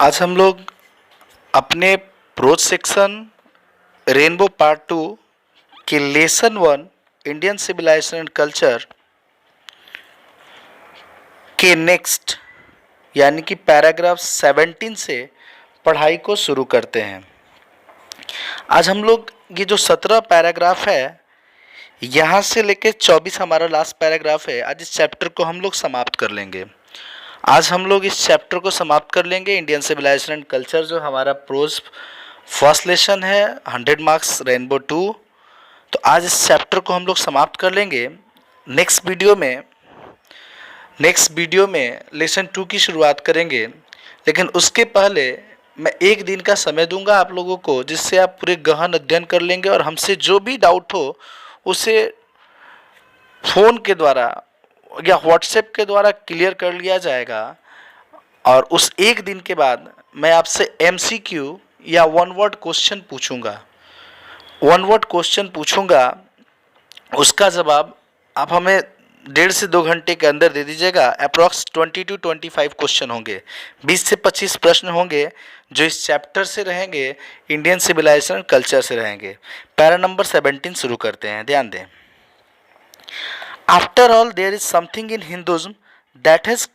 आज हम लोग अपने प्रोज सेक्शन रेनबो पार्ट 2 के lesson 1 Indian civilisation and culture के नेक्स्ट यानी कि पैराग्राफ 17 से पढ़ाई को शुरू करते हैं। आज हम लोग ये जो 17 पैराग्राफ है यहाँ से लेके 24 हमारा लास्ट पैराग्राफ है। आज इस चैप्टर को हम लोग समाप्त कर लेंगे। आज हम लोग इस चैप्टर को समाप्त कर लेंगे। इंडियन सिविलाइजेशन एंड कल्चर जो हमारा प्रोज फर्स्ट लेसन है 100 मार्क्स रेनबो 2, तो आज इस चैप्टर को हम लोग समाप्त कर लेंगे। नेक्स्ट वीडियो में लेसन 2 की शुरुआत करेंगे, लेकिन उसके पहले मैं एक दिन का समय दूंगा आप लोगों को, जिससे आप पूरे गहन अध्ययन कर लेंगे और हमसे जो भी डाउट हो उसे फ़ोन के द्वारा या व्हाट्सएप के द्वारा क्लियर कर लिया जाएगा। और उस एक दिन के बाद मैं आपसे एमसीक्यू या वन वर्ड क्वेश्चन पूछूंगा। उसका जवाब आप हमें 1.5 से 2 घंटे के अंदर दे दीजिएगा। अप्रॉक्स 20 to 25 क्वेश्चन होंगे, 20 से 25 प्रश्न होंगे जो इस चैप्टर से रहेंगे, इंडियन सिविलाइजेशन कल्चर से रहेंगे। पैरा नंबर 17 शुरू करते हैं, ध्यान दें। After all, there is something in Hinduism that has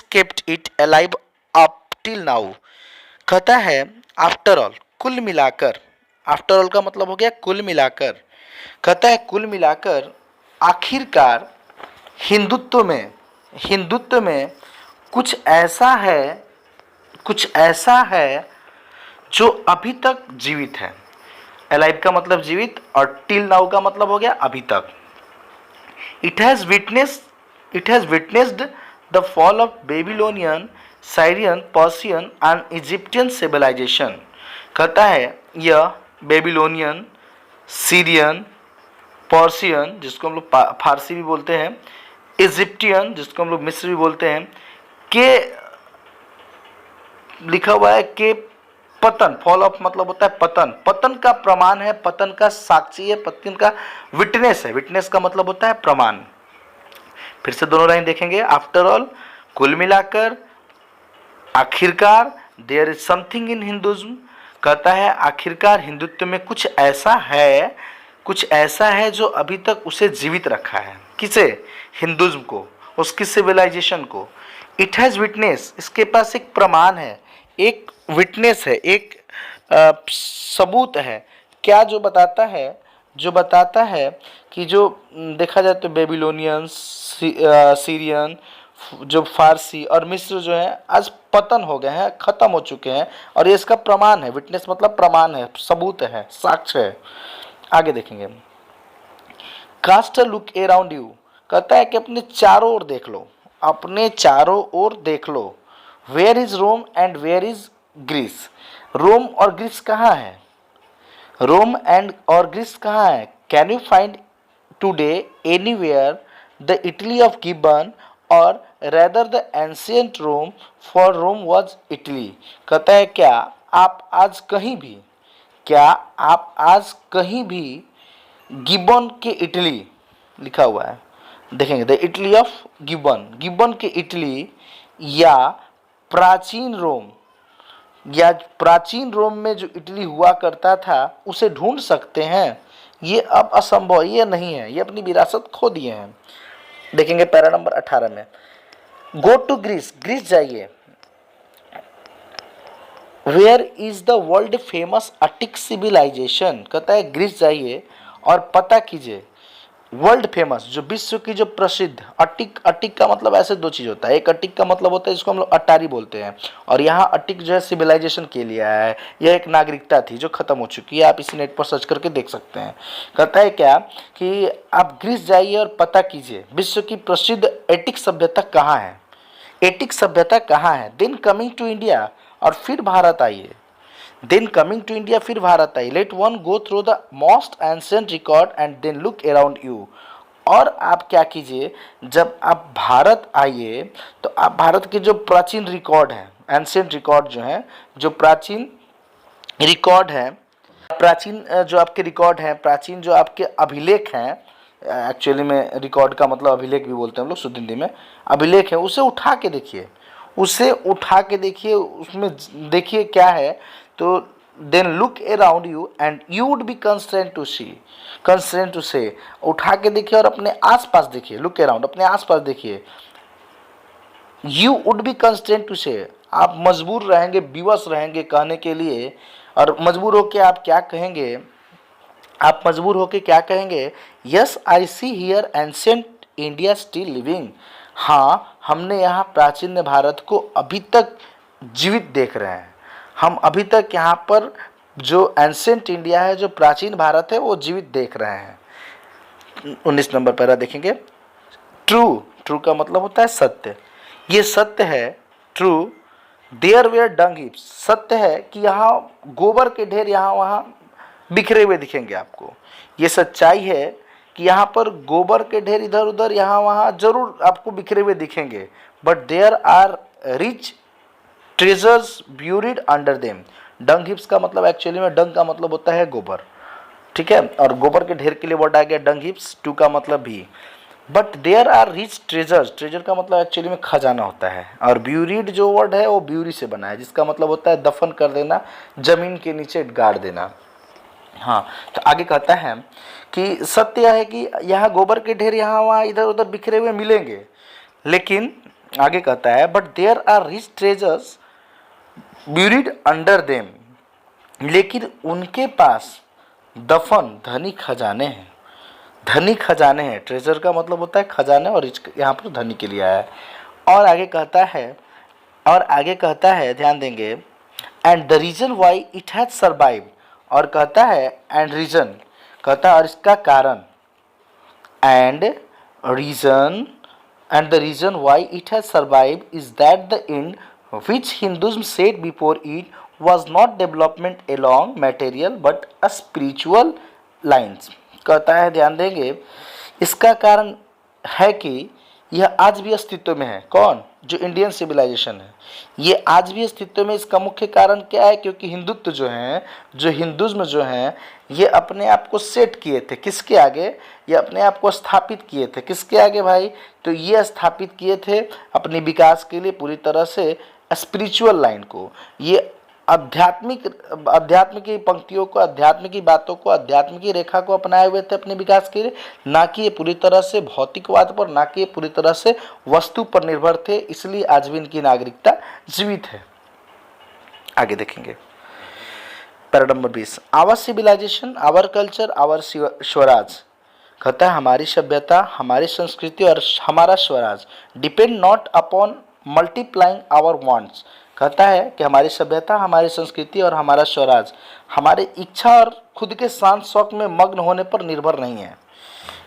kept it alive up till now. कहता है आफ्टर ऑल, कुल मिलाकर। आफ्टर ऑल का मतलब हो गया कुल मिलाकर। कहता है कुल मिलाकर आखिरकार हिंदुत्व में कुछ ऐसा है जो अभी तक जीवित है। अलाइव का मतलब जीवित और टिल नाउ का मतलब हो गया अभी तक। It has witnessed the fall of Babylonian, Syrian, Persian and Egyptian civilization. कहता है यह बेबीलोनियन, सीरियन, पर्सियन जिसको हम लोग फारसी भी बोलते हैं, इजिप्टियन जिसको हम लोग मिस्र भी बोलते हैं, के लिखा हुआ है के पतन, फॉल ऑफ मतलब होता है पतन, पतन का प्रमाण है, पतन का साक्षी है, पतन का विटनेस है। विटनेस का मतलब होता है प्रमाण। फिर से दोनों लाइन देखेंगे। आफ्टर ऑल, कुल मिलाकर, आखिरकार, there is something in Hinduism, कहता है आखिरकार हिंदुत्व में कुछ ऐसा है जो अभी तक उसे जीवित रखा है। किसे? हिंदुइज्म को, उसकी सिविलाइजेशन को। इट हैज विटनेस, इसके पास एक प्रमाण है, एक विटनेस है, एक सबूत है। क्या? जो बताता है कि जो देखा जाए तो बेबीलोनियन, सीरियन, जो फारसी और मिस्र जो है आज पतन हो गए हैं, खत्म हो चुके हैं, और ये इसका प्रमाण है। विटनेस मतलब प्रमाण है, सबूत है, साक्ष्य है। आगे देखेंगे। Cast a look around you, कहता है कि अपने चारों ओर देख लो। Where is Rome and where is Greece, Rome और ग्रीस कहाँ है? Can you find today anywhere the Italy of Gibbon और rather the ancient Rome, for Rome was Italy. कहता है क्या आप आज कहीं भी गिब्बन के इटली लिखा हुआ है, देखेंगे द इटली ऑफ गिब्बन के इटली या प्राचीन रोम में जो इटली हुआ करता था उसे ढूंढ सकते हैं? ये अब असंभव, ये नहीं है, ये अपनी विरासत खो दिए हैं। देखेंगे पैरा नंबर 18 में। गो टू ग्रीस जाइए। Where is the world famous Attic civilisation, कहता है ग्रीस जाइए और पता कीजिए वर्ल्ड फेमस, जो विश्व की जो प्रसिद्ध अटिक का मतलब ऐसे दो चीज होता है। एक अटिक का मतलब होता है जिसको हम लोग अटारी बोलते हैं, और यहाँ अटिक जो है सिविलाइजेशन के लिए आया है। यह एक नागरिकता थी जो खत्म हो चुकी है, आप इसी नेट पर सर्च करके देख सकते हैं। कहता है क्या कि आप ग्रीस जाइए और पता कीजिए विश्व की प्रसिद्ध एटिक सभ्यता कहाँ है। देन कमिंग टू इंडिया, और फिर भारत आइए। Let one go through the most ancient record and then look around you. और आप क्या कीजिए, जब आप भारत आइए तो आप भारत के जो प्राचीन रिकॉर्ड हैं, एंशिएंट रिकॉर्ड जो हैं, जो प्राचीन जो आपके अभिलेख हैं, एक्चुअली में रिकॉर्ड का मतलब अभिलेख भी बोलते हैं हम लोग शुद्ध हिंदी में, अभिलेख है, उसे उठा के देखिए। उसे उठा के देखिए, उसमें देखिए क्या है, तो then look around you and you would be constraint to say, उठा के देखिए और अपने आसपास देखिए, लुक अराउंड, अपने आसपास देखिए, you would be constraint to say, आप मजबूर रहेंगे, विवश रहेंगे कहने के लिए, और मजबूर होके आप क्या कहेंगे, आप मजबूर होके क्या कहेंगे, yes I see here ancient India still living, हाँ हमने यहाँ प्राचीन भारत को अभी तक जीवित देख रहे हैं, हम अभी तक यहाँ पर जो एंशियंट इंडिया है, जो प्राचीन भारत है, वो जीवित देख रहे हैं। 19 नंबर पैरा देखेंगे, ट्रू, ट्रू का मतलब होता है सत्य, ये सत्य है, true, there were dung heaps, सत्य है कि यहाँ गोबर के ढेर यहाँ वहाँ बिखरे हुए दिखेंगे आपको, ये सच्चाई है कि यहाँ पर गोबर के ढेर इधर उधर यहाँ वहाँ जरूर आपको बिखरे हुए दिखेंगे, but there are rich treasures buried under them, dung heaps का मतलब एक्चुअली में, डंग का मतलब होता है गोबर, ठीक है, और गोबर के ढेर के लिए वर्ड आ गया डंग हिप्स, टू का मतलब भी, but there are rich treasures, treasure का मतलब एक्चुअली में खजाना होता है, और ब्यूरिड जो वर्ड है वो ब्यूरी से बना है, जिसका मतलब होता है दफन कर देना, जमीन के नीचे गाड़ देना। हाँ, तो आगे कहता है कि सत्य है कि यहाँ गोबर के ढेर यहाँ वहाँ इधर उधर बिखरे हुए मिलेंगे, लेकिन आगे कहता है but there are rich treasures buried under them, लेकिन उनके पास दफन धनी खजाने हैं, धनी खजाने हैं, ट्रेजर का मतलब होता है खजाने, और यहाँ पर धनी के लिए आया है। और आगे कहता है, और आगे कहता है, ध्यान देंगे, and the reason why it has survive, और कहता है एंड रीजन, कहता है और इसका कारण, and reason, and the reason why it has survive is that the end which Hinduism said before it was not development along material but a spiritual lines, कहता है, ध्यान देंगे, इसका कारण है कि यह आज भी अस्तित्व में है, कौन, जो इंडियन सिविलाइजेशन है, ये आज भी अस्तित्व में, इसका मुख्य कारण क्या है, क्योंकि हिंदुत्व जो है, जो हिंदुज्म जो है, ये अपने आप को सेट किए थे, किसके आगे, ये अपने आप को स्थापित किए थे, किसके आगे भाई, तो ये स्थापित किए थे अपने विकास के लिए पूरी तरह से स्पिरिचुअल लाइन को, ये अध्यात्म की पंक्तियों को, अध्यात्म की बातों को, अध्यात्म की रेखा को अपनाए हुए थे अपने विकास के लिए, ना कि ये पूरी तरह से भौतिकवाद पर, ना कि ये पूरी तरह से वस्तु पर निर्भर थे, इसलिए आज भी इनकी नागरिकता जीवित है। आगे देखेंगे para number 20, our civilisation, our culture, our swaraj, कहता है हमारी सभ्यता, हमारी संस्कृति और हमारा swaraj depend not upon multiplying our wants, कहता है कि हमारी सभ्यता, हमारी संस्कृति और हमारा स्वराज हमारी इच्छा और खुद के शान शौक में मग्न होने पर निर्भर नहीं है।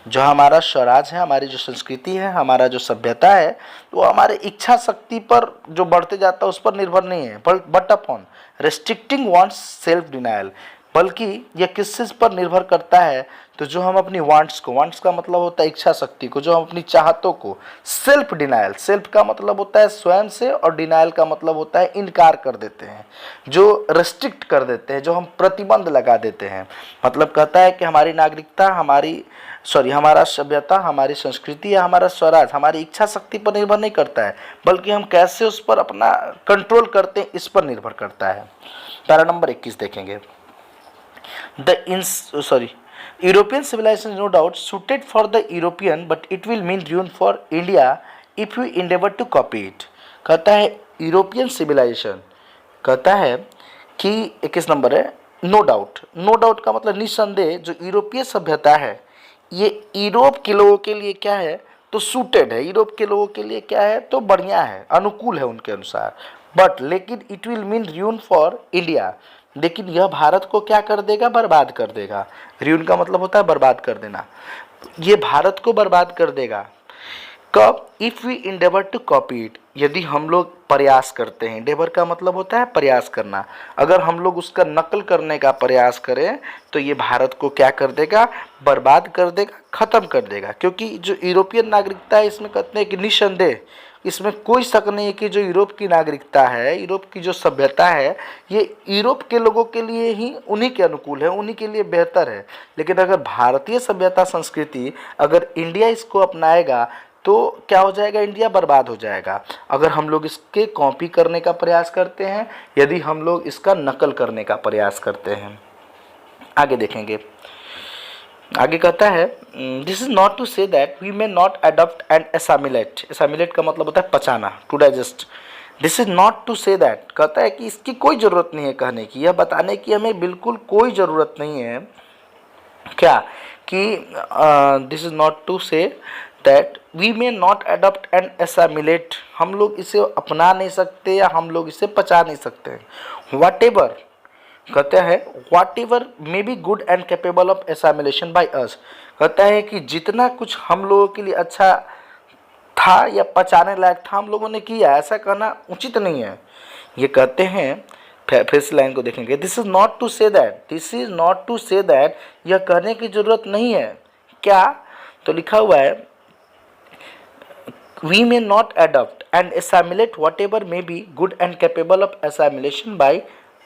जो हमारा स्वराज है, हमारी जो संस्कृति है, हमारा जो सभ्यता है, वो हमारे इच्छा शक्ति पर जो बढ़ते जाता है उस पर निर्भर नहीं है, but upon restricting wants self denial, बल्कि यह किस चीज़ पर निर्भर करता है, तो जो हम अपनी वांट्स को, वांट्स का मतलब होता है इच्छा शक्ति को, जो हम अपनी चाहतों को, सेल्फ डिनायल, सेल्फ का मतलब होता है स्वयं से, और डिनायल का मतलब होता है इनकार कर देते हैं, जो रेस्ट्रिक्ट कर देते हैं, जो हम प्रतिबंध लगा देते हैं, मतलब कहता है कि हमारी नागरिकता, हमारा सभ्यता, हमारी संस्कृति या हमारा स्वराज हमारी इच्छा शक्ति पर निर्भर नहीं करता है, बल्कि हम कैसे उस पर अपना कंट्रोल करते हैं इस पर निर्भर करता है। पैरा नंबर 21 देखेंगे, European civilization is no doubt suited for the European, but it will mean ruin for India if we endeavor to copy it, कहता है यूरोपियन सिविलाइजेशन, कहता है कि 21 नंबर है, नो डाउट, नो डाउट का मतलब निसंदेह, जो यूरोपीय सभ्यता है ये यूरोप के लोगों के लिए क्या है, तो सूटेड है, यूरोप के लोगों के लिए क्या है, तो बढ़िया है, अनुकूल है उनके अनुसार, बट लेकिन it will mean ruin for India, लेकिन यह भारत को क्या कर देगा, बर्बाद कर देगा, ruin का मतलब होता है बर्बाद कर देना, ये भारत को बर्बाद कर देगा, कब, if we endeavour to copy it, यदि हम लोग प्रयास करते हैं, इंडेवर का मतलब होता है प्रयास करना, अगर हम लोग उसका नकल करने का प्रयास करें तो ये भारत को क्या कर देगा, बर्बाद कर देगा, ख़त्म कर देगा, क्योंकि जो यूरोपियन नागरिकता है इसमें कहते हैं कि निसंदेह, इसमें कोई शक नहीं है कि जो यूरोप की नागरिकता है, यूरोप की जो सभ्यता है, ये यूरोप के लोगों के लिए ही, उन्हीं के अनुकूल है, उन्हीं के लिए बेहतर है, लेकिन अगर भारतीय सभ्यता संस्कृति, अगर इंडिया इसको अपनाएगा तो क्या हो जाएगा, इंडिया बर्बाद हो जाएगा। अगर हम लोग इसके कॉपी करने का प्रयास करते हैं, यदि हम लोग इसका नकल करने का प्रयास करते हैं। आगे देखेंगे, आगे कहता है this is not to say that we may not adopt and assimilate. Assimilate का मतलब होता है पचाना, to digest. This is not to say that, कहता है कि इसकी कोई ज़रूरत नहीं है कहने की, यह बताने की हमें बिल्कुल कोई ज़रूरत नहीं है क्या कि this is not to say that we may not adopt and assimilate, हम लोग इसे अपना नहीं सकते या हम लोग इसे पचा नहीं सकते। वट एवर, कहता है whatever may be good and capable of assimilation by us, कहता है कि जितना कुछ हम लोगों के लिए अच्छा था या पचाने लायक था हम लोगों ने किया, ऐसा कहना उचित नहीं है। ये कहते हैं, फिर से लाइन को देखेंगे, this is not to say that, this is not to say that, यह कहने की जरूरत नहीं है क्या, तो लिखा हुआ है we may not adopt and assimilate whatever may be good and capable of assimilation by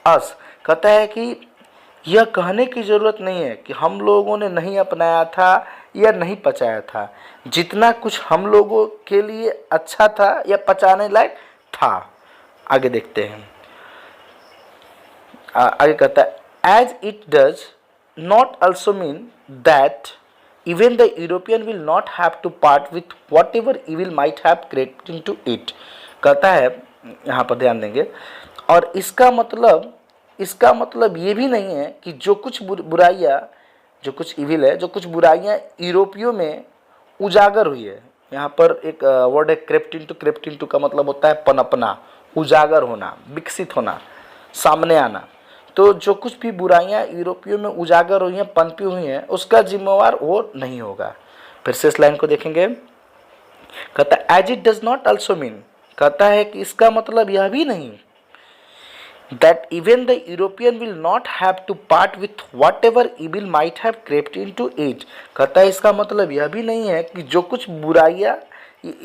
us, कहता है कि यह कहने की ज़रूरत नहीं है कि हम लोगों ने नहीं अपनाया था या नहीं पचाया था, जितना कुछ हम लोगों के लिए अच्छा था या पचाने लायक था। आगे देखते हैं, आगे कहता है as it does not also mean that even the European will not have to part with whatever evil might have crept into it, कहता है यहाँ पर ध्यान देंगे, और इसका मतलब ये भी नहीं है कि जो कुछ बुराइयाँ, जो कुछ इविल है, जो कुछ बुराइयाँ यूरोपियों में उजागर हुई है, यहाँ पर एक वर्ड है क्रेप्ट इनटू का मतलब होता है पनपना, उजागर होना, विकसित होना, सामने आना। तो जो कुछ भी बुराइयां यूरोपियों में उजागर हुई हैं, पनपी हुई हैं, उसका जिम्मेवार वो नहीं होगा। फिर से इस लाइन को देखेंगे, कहता है as it does not also mean, कहता है कि इसका मतलब यह भी नहीं that even the European will not have to part with whatever evil might have crept into it, कहता है इसका मतलब यह भी नहीं है कि जो कुछ बुराइयां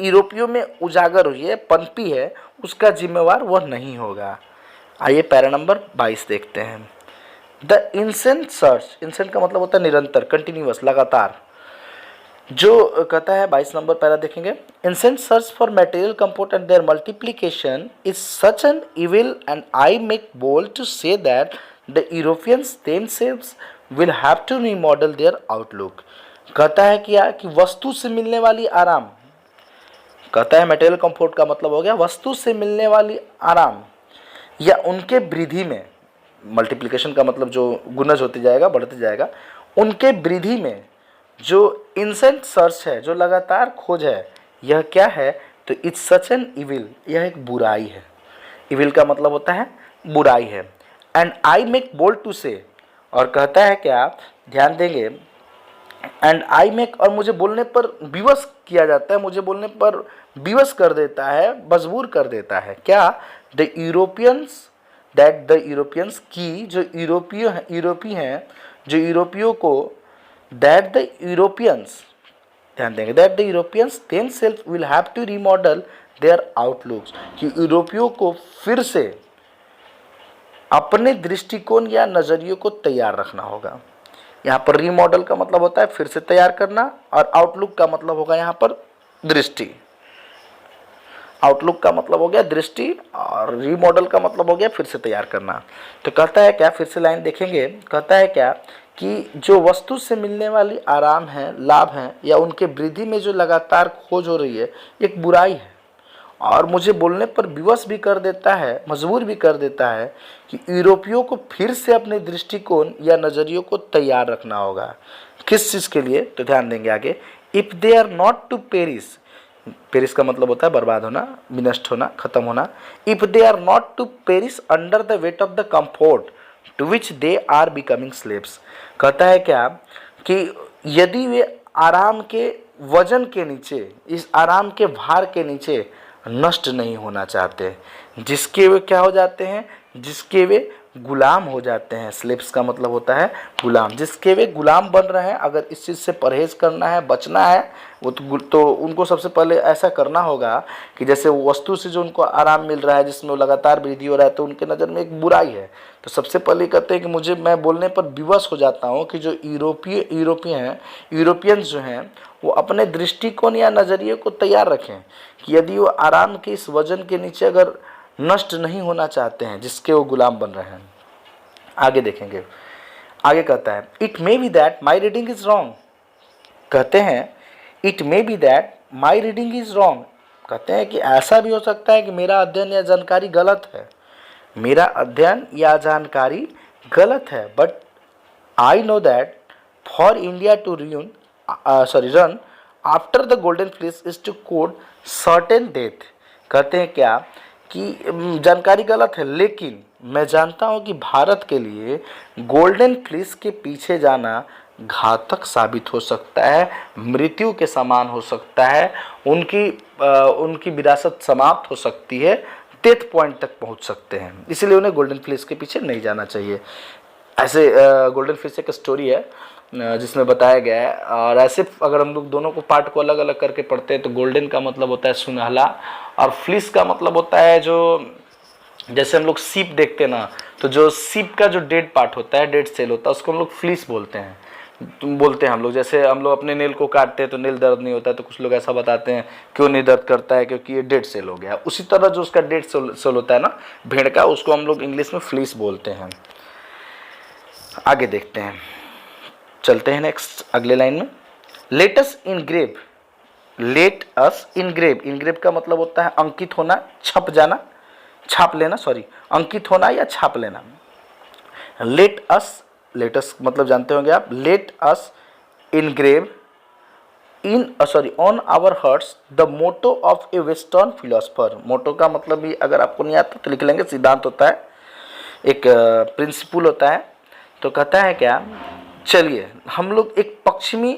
यूरोपियों में उजागर हुई है, पनपी है, उसका जिम्मेवार वह नहीं होगा। आइए पैरा नंबर 22 देखते हैं। द इंसेंट सर्च, इंसेंट का मतलब होता है निरंतर, कंटिन्यूअस, लगातार। जो कहता है 22 नंबर पैरा देखेंगे, incessant search for material comfort and their multiplication is such an evil and I make bold to say that the Europeans themselves will have to remodel their outlook, कहता है क्या कि वस्तु से मिलने वाली आराम, कहता है मटेरियल कंफर्ट का मतलब हो गया वस्तु से मिलने वाली आराम या उनके वृद्धि में, मल्टीप्लिकेशन का मतलब जो गुणज होते जाएगा, बढ़ते जाएगा, उनके वृद्धि में जो इंसेंट सर्च है, जो लगातार खोज है, यह क्या है, तो इट्स सच एन इविल, यह एक बुराई है। इविल का मतलब होता है बुराई है। And I make bold to say, और कहता है क्या, ध्यान देंगे, एंड आई मेक, और मुझे बोलने पर विवश किया जाता है, मुझे बोलने पर विवश कर देता है, मजबूर कर देता है क्या, the Europeans, that the Europeans की, जो यूरोपीय हैं, जो यूरोपियों को, दैट द यूरोपियंस, ध्यान देंगे, that the Europeans themself will have to remodel their outlooks, कि यूरोपियों को फिर से अपने दृष्टिकोण या नज़रियों को तैयार रखना होगा। यहाँ पर रीमॉडल का मतलब होता है फिर से तैयार करना, और आउटलुक का मतलब होगा यहाँ पर दृष्टि। आउटलुक का मतलब हो गया दृष्टि और रीमॉडल का मतलब हो गया फिर से तैयार करना। तो कहता है क्या, फिर से लाइन देखेंगे, कहता है क्या कि जो वस्तु से मिलने वाली आराम है, लाभ है, या उनके वृद्धि में जो लगातार खोज हो रही है, एक बुराई है, और मुझे बोलने पर विवश भी कर देता है, मजबूर भी कर देता है कि यूरोपियों को फिर से अपने दृष्टिकोण या नज़रियों को तैयार रखना होगा। किस चीज़ के लिए, तो ध्यान देंगे आगे, if they are not to perish, perish का मतलब होता है बर्बाद होना, विनष्ट होना, खत्म होना। If they are not to perish under the weight of the comfort to which they are becoming slaves, कहता है क्या कि यदि वे आराम के वजन के नीचे, इस आराम के भार के नीचे नष्ट नहीं होना चाहते, जिसके वे क्या हो जाते हैं, जिसके वे गुलाम हो जाते हैं। स्लेव्स का मतलब होता है गुलाम, जिसके वे गुलाम बन रहे हैं। अगर इस चीज़ से परहेज़ करना है, बचना है, वो तो उनको सबसे पहले ऐसा करना होगा कि जैसे वस्तु से जो उनको आराम मिल रहा है, जिसमें वो लगातार वृद्धि हो रहा है, तो उनके नज़र में एक बुराई है। तो सबसे पहले कहते हैं कि मैं बोलने पर विवश हो जाता हूँ कि जो यूरोपियंस जो हैं वो अपने दृष्टिकोण या नज़रिए को तैयार रखें कि यदि वो आराम के इस वजन के नीचे अगर नष्ट नहीं होना चाहते हैं जिसके वो गुलाम बन रहे हैं। आगे देखेंगे, आगे कहता है it may be that my reading is wrong. कहते हैं it may be that my reading is wrong, कहते हैं कि ऐसा भी हो सकता है कि मेरा अध्ययन या जानकारी गलत है, मेरा अध्ययन या जानकारी गलत है। But I know that for India to run after the golden fleece is to court certain death. कहते हैं क्या कि जानकारी गलत है, लेकिन मैं जानता हूं कि भारत के लिए गोल्डन फ्लीस के पीछे जाना घातक साबित हो सकता है, मृत्यु के समान हो सकता है, उनकी विरासत समाप्त हो सकती है, डेथ पॉइंट तक पहुंच सकते हैं। इसलिए उन्हें गोल्डन फ्लीस के पीछे नहीं जाना चाहिए। ऐसे गोल्डन फ्लीस एक स्टोरी है जिसमें बताया गया है। और ऐसे अगर हम लोग दोनों को पार्ट को अलग अलग करके पढ़ते हैं तो गोल्डन का मतलब होता है सुनहला, और फ्लीस का मतलब होता है जो, जैसे हम लोग सीप देखते हैं ना, तो जो सीप का जो डेड पार्ट होता है, डेड सेल होता है, उसको हम लोग फ्लीस बोलते हैं हम लोग। जैसे हम लोग अपने नेल को काटते हैं तो नेल दर्द नहीं होता है, तो कुछ लोग ऐसा बताते हैं क्यों नहीं दर्द करता है, क्योंकि ये डेड सेल हो गया। उसी तरह जो उसका डेड सेल होता है ना भेड़ का, उसको हम लोग इंग्लिश में फ्लीस बोलते हैं। आगे देखते हैं, चलते हैं नेक्स्ट अगले लाइन में। Late us engrave, late us engrave, engrave का मतलब होता है अंकित होना, छप जाना, छाप लेना, सॉरी, अंकित होना या छाप लेना। लेट अस मतलब जानते होंगे आप, let us engrave on our hearts the motto of a western philosopher. Motto का मतलब भी अगर आपको नहीं आता तो लिख लेंगे, सिद्धांत होता है, एक प्रिंसिपल होता है। तो कहता है क्या, चलिए हम लोग एक पश्चिमी,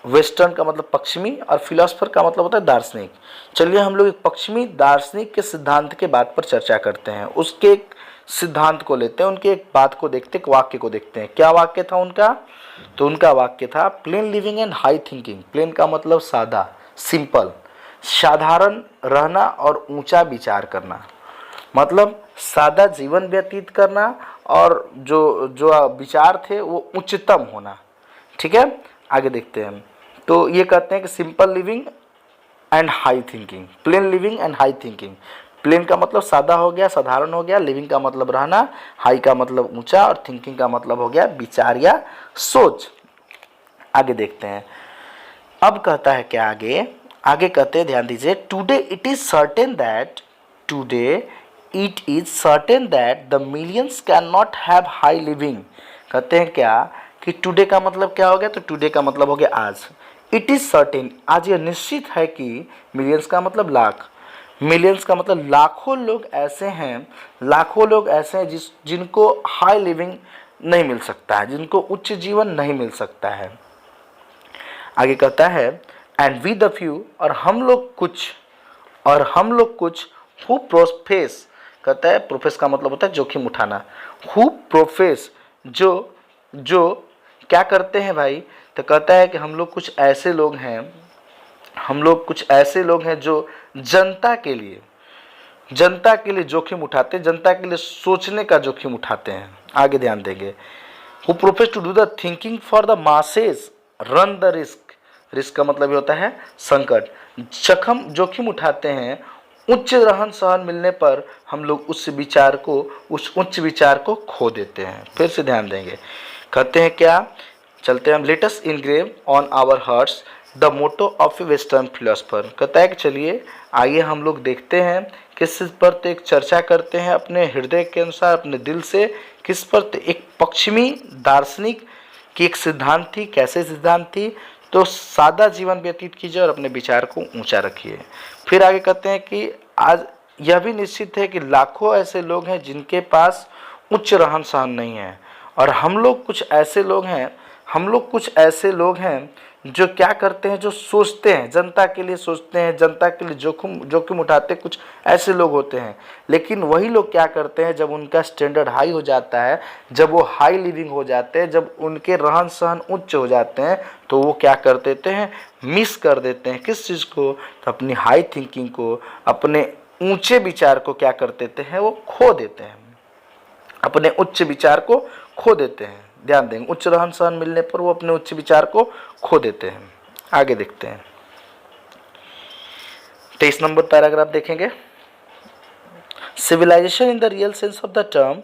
वेस्टर्न का मतलब पश्चिमी और फिलोसफर का मतलब होता है दार्शनिक, चलिए हम लोग एक पश्चिमी दार्शनिक के सिद्धांत के बात पर चर्चा करते हैं। उसके एक सिद्धांत को लेते हैं, उनके एक बात को देखते हैं, एक वाक्य को देखते हैं। क्या वाक्य था उनका? तो उनका वाक्य था plain living and high thinking. Plain का मतलब सादा, सिंपल, साधारण रहना और ऊंचा विचार करना, मतलब सादा जीवन व्यतीत करना और जो विचार थे वो उच्चतम होना। ठीक है, आगे देखते हैं। तो ये कहते हैं कि simple living and high thinking, plain living and high thinking. Plain का मतलब सादा हो गया, साधारण हो गया, लिविंग का मतलब रहना, हाई का मतलब ऊंचा, और थिंकिंग का मतलब हो गया विचार या सोच। आगे देखते हैं, अब कहता है क्या आगे कहते हैं, ध्यान दीजिए। Today it is certain that the millions can not have high living. कहते हैं क्या कि टुडे का मतलब क्या हो गया? तो टुडे का मतलब हो गया आज। इट इज सर्टेन, आज यह निश्चित है कि, मिलियंस का मतलब लाख, मिलियंस का मतलब लाखों लोग ऐसे हैं जिनको हाई लिविंग नहीं मिल सकता है, जिनको उच्च जीवन नहीं मिल सकता है। आगे कहता है एंड वी द फ्यू, और हम लोग कुछ हु प्रोफेस, कहता है प्रोफेस का मतलब होता है जोखिम उठाना, हु प्रोफेस, जो क्या करते हैं भाई? तो कहता है कि हम लोग कुछ ऐसे लोग हैं जो जनता के लिए जोखिम उठाते हैं, जनता के लिए सोचने का जोखिम उठाते हैं। आगे ध्यान देंगे, who profess to do the thinking for the masses run the risk. Risk का मतलब ये होता है संकट, जोखिम उठाते हैं। उच्च रहन सहन मिलने पर हम लोग उस उच्च विचार को खो देते हैं। फिर से ध्यान देंगे, कहते हैं क्या, चलते हैं हम। Let us engrave on our hearts the motto of a western philosopher. कहता है कि चलिए आइए हम लोग देखते हैं किस पर, तो एक चर्चा करते हैं अपने हृदय के अनुसार, अपने दिल से, किस पर? तो एक पश्चिमी दार्शनिक की एक सिद्धांत थी। कैसे सिद्धांत थी? तो सादा जीवन व्यतीत कीजिए और अपने विचार को ऊंचा रखिए। फिर आगे कहते हैं कि आज यह भी निश्चित है कि लाखों ऐसे लोग हैं जिनके पास उच्च रहन सहन नहीं है, और हम लोग कुछ ऐसे लोग हैं जो क्या करते हैं, जो सोचते हैं, जनता के लिए सोचते हैं, जनता के लिए जोखिम उठाते कुछ ऐसे लोग होते हैं। लेकिन वही लोग क्या करते हैं, जब उनका स्टैंडर्ड हाई हो जाता है, जब वो हाई लिविंग हो जाते हैं, जब उनके रहन सहन उच्च हो जाते हैं, तो वो क्या कर देते हैं, मिस कर देते हैं किस चीज़ को, तो अपनी हाई थिंकिंग को, अपने ऊंचे विचार को क्या कर देते हैं, वो खो देते हैं, अपने उच्च विचार को खो देते हैं। ध्यान देंगे, उच्च रहन सहन मिलने पर वो अपने उच्च विचार को खो देते हैं। आगे देखते हैं 23 नंबर पैराग्राफ देखेंगे। Civilisation in the real sense of the term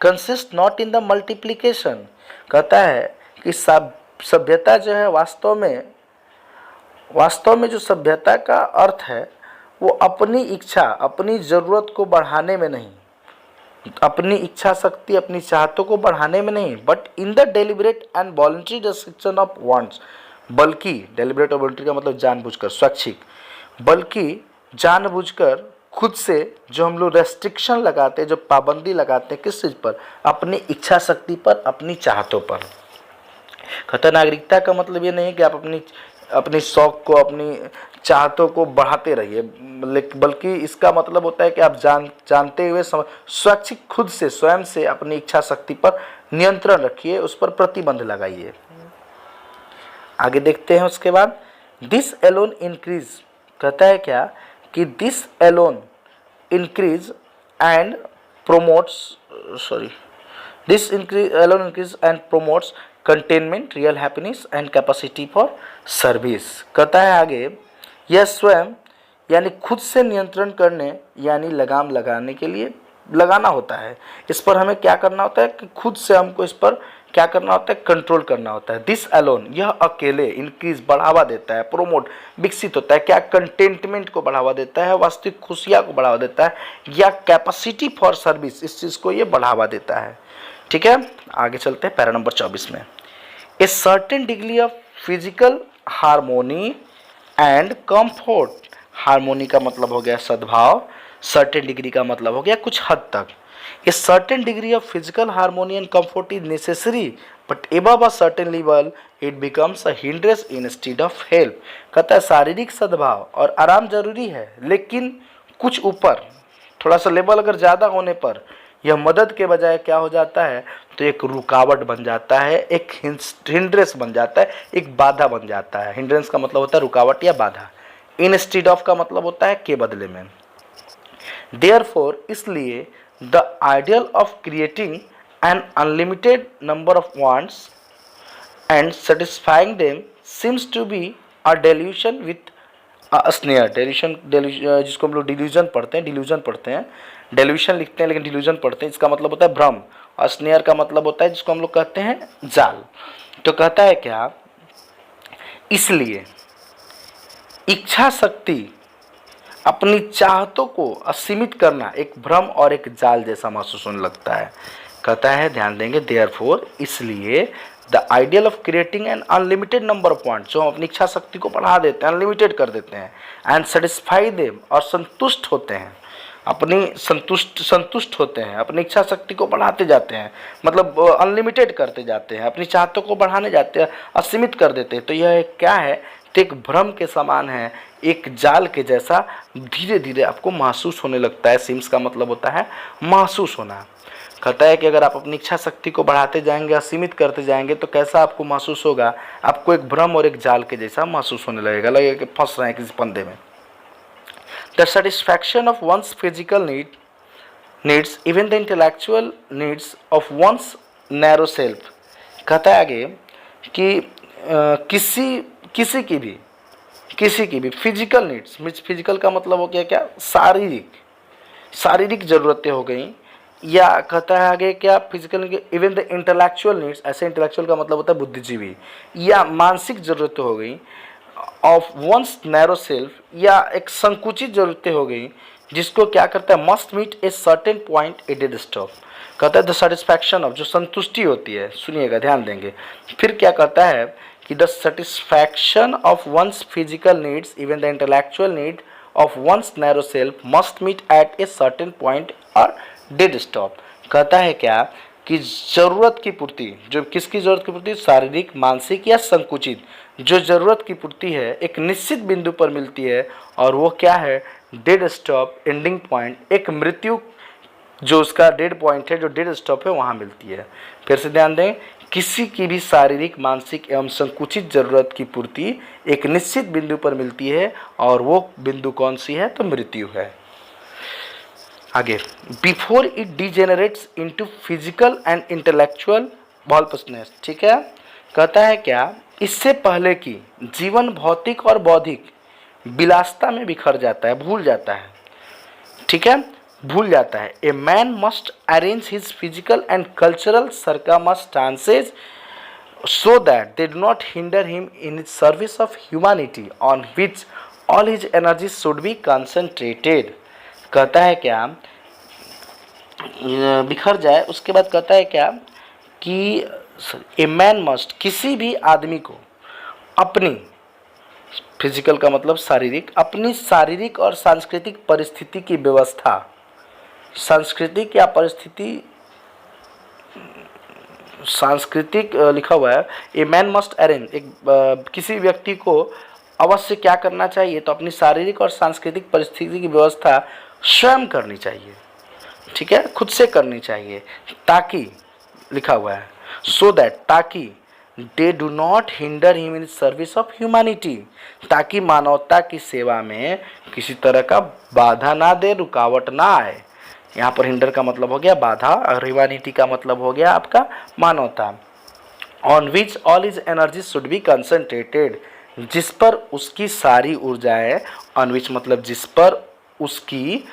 consist not in the multiplication. कहता है कि सभ्यता जो है वास्तव में जो सभ्यता का अर्थ है वो अपनी इच्छा, अपनी ज़रूरत को बढ़ाने में नहीं, अपनी इच्छा शक्ति, अपनी चाहतों को बढ़ाने में नहीं, but in the deliberate and voluntary restriction of wants, बल्कि डेलिबरेट और वॉलंटरी का मतलब जानबूझकर, स्वैच्छिक, बल्कि जानबूझकर खुद से जो हम लोग रेस्ट्रिक्शन लगाते हैं, जो पाबंदी लगाते हैं, किस चीज़ पर, अपनी इच्छा शक्ति पर, अपनी चाहतों पर। कहता नागरिकता का मतलब ये नहीं है कि आप अपनी शौक को, अपनी चाहतों को बढ़ाते रहिए, बल्कि इसका मतलब होता है कि आप जानते हुए स्वैच्छिक खुद से, स्वयं से अपनी इच्छा शक्ति पर नियंत्रण रखिए, उस पर प्रतिबंध लगाइए। आगे देखते हैं उसके बाद, दिस एलोन इंक्रीज, कहता है क्या कि this alone increase and promotes, alone increase and promotes containment, real happiness and capacity for service। कहता है आगे, यह स्वयं यानी खुद से नियंत्रण करने यानी लगाम लगाने के लिए लगाना होता है। इस पर हमें क्या करना होता है कि खुद से हमको इस पर क्या करना होता है, कंट्रोल करना होता है। दिस अलोन, यह अकेले, इंक्रीज बढ़ावा देता है, प्रोमोट विकसित होता है, क्या कंटेंटमेंट को बढ़ावा देता है, वास्तविक खुशियाँ को बढ़ावा देता है, या कैपेसिटी फॉर सर्विस, इस चीज़ को ये बढ़ावा देता है। ठीक है, आगे चलते हैं पैरा नंबर 24 में। A certain degree of physical harmony and comfort, harmony का मतलब हो गया सद्भाव, सर्टेन डिग्री का मतलब हो गया कुछ हद तक। A certain degree of physical harmony and comfort is necessary but above a certain level it becomes a hindrance instead of help. कहता है शारीरिक सद्भाव और आराम जरूरी है, लेकिन कुछ ऊपर थोड़ा सा लेवल अगर ज़्यादा होने पर यह मदद के बजाय क्या हो जाता है, तो एक रुकावट बन जाता है, एक हिंड्रेंस बन जाता है, एक बाधा बन जाता है। हिंड्रेंस का मतलब होता है रुकावट या बाधा, इंस्टेड ऑफ का मतलब होता है के बदले में। देयरफॉर, इसलिए the ideal of creating an unlimited number of wants and satisfying them seems to be a delusion with snare. Delusion जिसको हम लोग डिल्यूजन पढ़ते हैं, डेल्यूशन लिखते हैं लेकिन डिल्यूजन पढ़ते हैं, इसका मतलब होता है भ्रम, और स्नेयर का मतलब होता है जिसको हम लोग कहते हैं जाल। तो कहता है क्या, इसलिए इच्छा शक्ति, अपनी चाहतों को असीमित करना एक भ्रम और एक जाल जैसा महसूस होने लगता है। कहता है, ध्यान देंगे, देयरफॉर, इसलिए the ideal of creating an unlimited number of points, जो हम अपनी इच्छा शक्ति को बढ़ा देते हैं, अनलिमिटेड कर देते हैं, एंड सेटिस्फाई देम, और संतुष्ट होते हैं, अपनी संतुष्ट होते हैं, अपनी इच्छा शक्ति को बढ़ाते जाते हैं, मतलब अनलिमिटेड करते जाते हैं, अपनी चाहतों को बढ़ाने जाते हैं, असीमित कर देते हैं। तो यह क्या है, तो एक भ्रम के समान है, एक जाल के जैसा धीरे धीरे आपको महसूस होने लगता है। सिम्स का मतलब होता है महसूस होना। कहता है कि अगर आप अपनी इच्छा शक्ति को बढ़ाते जाएंगे, असीमित करते जाएंगे, तो कैसा आपको महसूस होगा, आपको एक भ्रम और एक जाल के जैसा महसूस होने लगेगा कि फंस रहे हैं किसी फंदे में। The satisfaction of one's physical needs, even the intellectual needs of one's narrow self। कहता है आगे कि किसी की भी फिजिकल नीड्स, फिजिकल का मतलब हो गया क्या, शारीरिक ज़रूरतें हो गई, या कहता है आगे क्या, physical, even the intellectual needs, ऐसे इंटेलेक्चुअल का मतलब होता है बुद्धिजीवी, या मानसिक ज़रूरतें हो गई, ऑफ वंस नैरो सेल्फ, या एक संकुचित ज़रूरतें हो गई, जिसको क्या करता है, must meet a certain point a dead stop. कहता है द सेटिस्फैक्शन ऑफ, जो संतुष्टि होती है, सुनिएगा ध्यान देंगे, फिर क्या कहता है कि the satisfaction of one's physical needs, even the intellectual need of one's narrow self must meet at a certain point और डेड स्टॉप। कहता है क्या कि ज़रूरत की पूर्ति, जो किसकी ज़रूरत की पूर्ति, शारीरिक, मानसिक या संकुचित, जो ज़रूरत की पूर्ति है एक निश्चित बिंदु पर मिलती है, और वो क्या है, डेड स्टॉप, एंडिंग पॉइंट, एक मृत्यु जो उसका डेड पॉइंट है, जो डेड स्टॉप है, वहाँ मिलती है। फिर से ध्यान दें, किसी की भी शारीरिक, मानसिक एवं संकुचित जरूरत की पूर्ति एक निश्चित बिंदु पर मिलती है, और वो बिंदु कौन सी है, तो मृत्यु है। आगे, before it degenerates into physical and intellectual helplessness, ठीक है। कहता है क्या, इससे पहले कि जीवन भौतिक और बौद्धिक विलासता में बिखर जाता है, भूल जाता है, ठीक है, भूल जाता है। A man must arrange his physical and cultural circumstances so that they do not hinder him in his service of humanity on which all his energies should be concentrated। कहता है क्या, बिखर जाए, उसके बाद कहता है क्या कि ए मैन मस्ट, किसी भी आदमी को अपनी, फिजिकल का मतलब शारीरिक, अपनी शारीरिक और सांस्कृतिक परिस्थिति की व्यवस्था, सांस्कृतिक या परिस्थिति, सांस्कृतिक लिखा हुआ है, ए मैन मस्ट अरेंज, एक किसी व्यक्ति को अवश्य क्या करना चाहिए, तो अपनी शारीरिक और सांस्कृतिक परिस्थिति की व्यवस्था स्वयं करनी चाहिए, ठीक है, खुद से करनी चाहिए, ताकि, लिखा हुआ है, सो दैट, ताकि, they do not hinder him in service of humanity, ताकि मानवता की सेवा में किसी तरह का बाधा ना दे, रुकावट ना आए। यहाँ पर हिंडर का मतलब हो गया बाधा, और ह्यूमैनिटी का मतलब हो गया आपका मानवता। On which all his energy should be concentrated, जिस पर उसकी सारी ऊर्जाएं, ऑन विच मतलब जिस पर उसकी,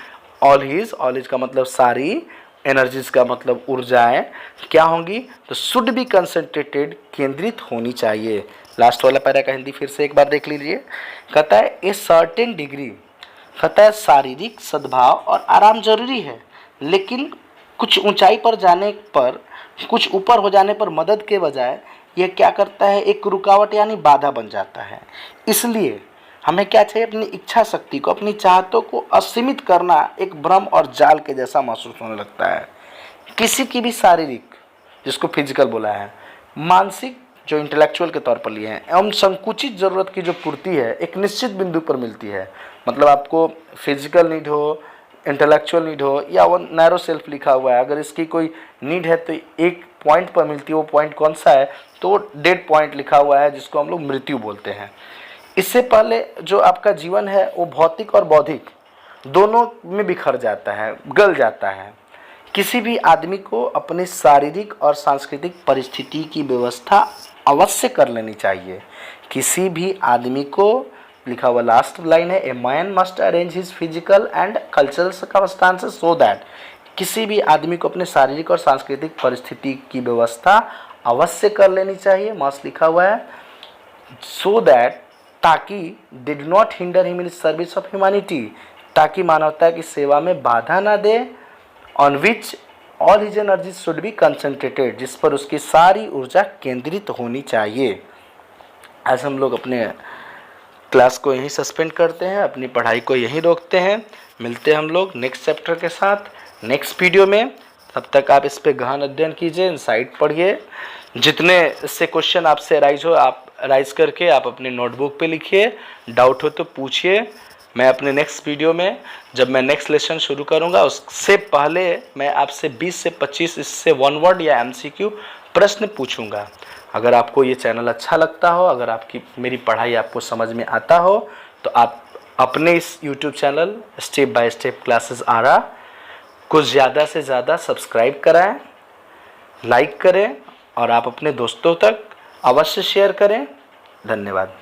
ऑल हिज का मतलब सारी, एनर्जीज का मतलब ऊर्जाएं क्या होंगी, तो शुड बी कंसंट्रेटेड, केंद्रित होनी चाहिए। लास्ट वाला पैरा का हिंदी फिर से एक बार देख लीजिए। कहता है ए सर्टेन डिग्री, कहता है शारीरिक सद्भाव और आराम जरूरी है, लेकिन कुछ ऊंचाई पर जाने पर, कुछ ऊपर हो जाने पर मदद के बजाय यह क्या करता है, एक रुकावट यानी बाधा बन जाता है। इसलिए हमें क्या चाहिए, अपनी इच्छा शक्ति को, अपनी चाहतों को असीमित करना एक भ्रम और जाल के जैसा महसूस होने लगता है। किसी की भी शारीरिक, जिसको फिजिकल बोला है, मानसिक जो इंटेलेक्चुअल के तौर पर लिए हैं, एवं संकुचित जरूरत की जो पूर्ति है एक निश्चित बिंदु पर मिलती है। मतलब आपको फिजिकल नीड हो, इंटेलेक्चुअल नीड हो, या वो नैरो सेल्फ लिखा हुआ है, अगर इसकी कोई नीड है तो एक पॉइंट पर मिलती है, वो पॉइंट कौन सा है, तो डेड पॉइंट लिखा हुआ है, जिसको हम लोग मृत्यु बोलते हैं। इससे पहले जो आपका जीवन है वो भौतिक और बौद्धिक दोनों में बिखर जाता है, गल जाता है। किसी भी आदमी को अपनी शारीरिक और सांस्कृतिक परिस्थिति की व्यवस्था अवश्य कर लेनी चाहिए। किसी भी आदमी को, लिखा हुआ लास्ट लाइन है, a man must arrange his physical and cultural circumstances so that, किसी भी आदमी को अपने शारीरिक और सांस्कृतिक परिस्थिति की व्यवस्था अवश्य कर लेनी चाहिए, मस्ट लिखा हुआ है, सो दैट, ताकि, they do not hinder him in service of humanity, ताकि मानवता की सेवा में बाधा ना दे, on which all his energy should be concentrated, जिस पर उसकी सारी ऊर्जा केंद्रित होनी चाहिए। आज हम लोग अपने क्लास को यहीं सस्पेंड करते हैं, अपनी पढ़ाई को यहीं रोकते हैं। मिलते हैं हम लोग नेक्स्ट चैप्टर के साथ नेक्स्ट वीडियो में। तब तक आप इस पे गहन अध्ययन कीजिए, इनसाइट पढ़िए, जितने इससे क्वेश्चन आपसे राइज हो आप राइज करके आप अपने नोटबुक पे लिखिए, डाउट हो तो पूछिए। मैं अपने नेक्स्ट वीडियो में, जब मैं नेक्स्ट लेसन शुरू करूंगा, उससे पहले मैं आपसे 20 से 25 इससे 1 वर्ड या MCQ प्रश्न पूछूंगा। अगर आपको ये चैनल अच्छा लगता हो, अगर आपकी मेरी पढ़ाई आपको समझ में आता हो, तो आप अपने इस YouTube channel step by step classes Arrah को ज़्यादा से ज़्यादा सब्सक्राइब कराएं, लाइक करें, और आप अपने दोस्तों तक अवश्य शेयर करें। धन्यवाद।